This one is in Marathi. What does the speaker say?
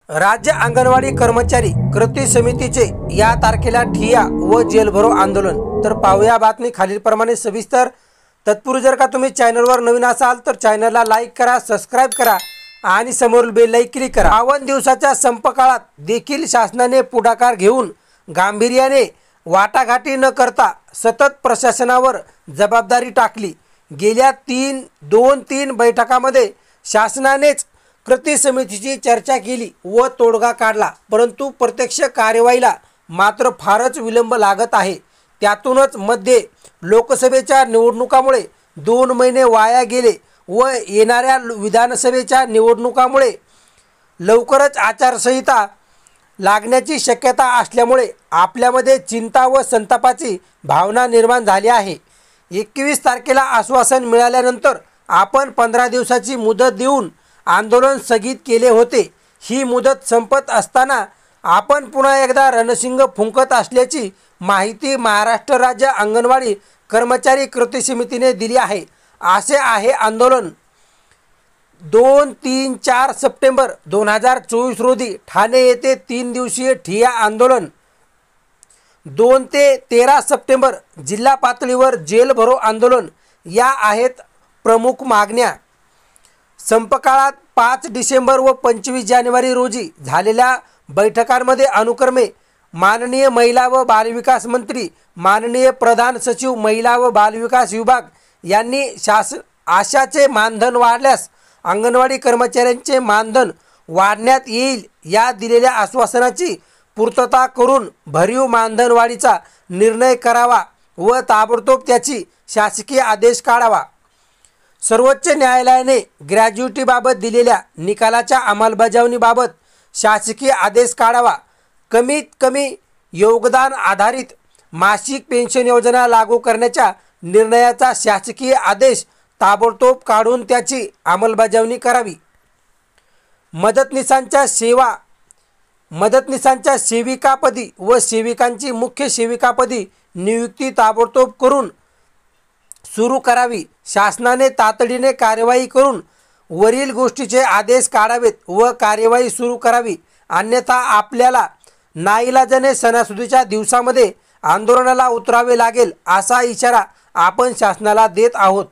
राज्य अंगणवाडी कर्मचारी कृती समितीचे या तारखेला ठिय्या व जेलभरो आंदोलन। तर पाहूया बातमी खालीलप्रमाणे सविस्तर। तत्पूर्वी जर का तुम्ही चॅनलवर नवीन असाल तर चॅनलला लाईक करा, सबस्क्राइब करा आणि समोरील बेल आयकॉन क्लिक करा। 52 दिवसाच्या संप काळात देखील शासनाने पुढाकार घेऊन गांभीर्याने वाटाघाटी न करता सतत प्रशासनावर जबाबदारी टाकली। गेल्या 2-3 बैठकांमध्ये शासनानेच कृती समितीची चर्चा केली व तोडगा काढला, परंतु प्रत्यक्ष कार्यवाहीला मात्र फारच विलंब लागत आहे। त्यातूनच मध्ये लोकसभेच्या निवडणुकामुळे 2 महिने वाया गेले व येणाऱ्या विधानसभेच्या निवडणुकामुळे लवकरच आचारसंहिता लागण्याची शक्यता असल्यामुळे आपल्यामध्ये चिंता व संतापाची भावना निर्माण झाली आहे। 21 तारखेला आश्वासन मिळाल्यानंतर आपण 15 दिवसाची मुदत देऊन आंदोलन स्थगित केले होते। ही मुदत संपत असताना आपण पुन्हा एकदा रणशिंग फुंकत असल्याची माहिती महाराष्ट्र राज्य अंगणवाडी कर्मचारी कृती समितीने दिली आहे। असे आहे आंदोलन। 2, 3, 4 सप्टेंबर 2024 रोजी ठाणे येथे 3 दिवसीय ठिय्या आंदोलन। 2 ते 13 सप्टेंबर जिल्हा पातळीवर जेल भरो आंदोलन या आहेत प्रमुख मागण्या। संपकाळात 5 डिसेंबर व 25 जानेवारी रोजी झालेल्या बैठकांमध्ये अनुक्रमे माननीय महिला व बालविकास मंत्री, माननीय प्रधान सचिव महिला व बालविकास विभाग यांनी आशाचे मानधन वाढल्यास अंगणवाडी कर्मचाऱ्यांचे मानधन वाढण्यात येईल या दिलेल्या आश्वासनाची पूर्तता करून भरीव मानधन वाढीचा निर्णय करावा व ताबडतोब त्याची शासकीय आदेश काढावा। सर्वोच्च न्यायालयाने ग्रॅज्युइटीबाबत दिलेल्या निकालाच्या अंमलबजावणीबाबत शासकीय आदेश काढावा। कमीत कमी योगदान आधारित मासिक पेन्शन योजना लागू करण्याच्या निर्णयाचा शासकीय आदेश ताबडतोब काढून त्याची अंमलबजावणी करावी। मदतनीसांच्या सेविकापदी व सेविकांची मुख्य सेविकापदी नियुक्ती ताबडतोब करून सुरू करावी। शासनाने तातडीने कार्यवाही करून वरील गोष्टीचे आदेश काढावेत व कार्यवाही सुरू करावी, अन्यथा आपल्याला नाईलाजाने सणासुदीच्या दिवसामध्ये आंदोलनाला उतरावे लागेल असा इशारा आपण शासनाला देत आहोत।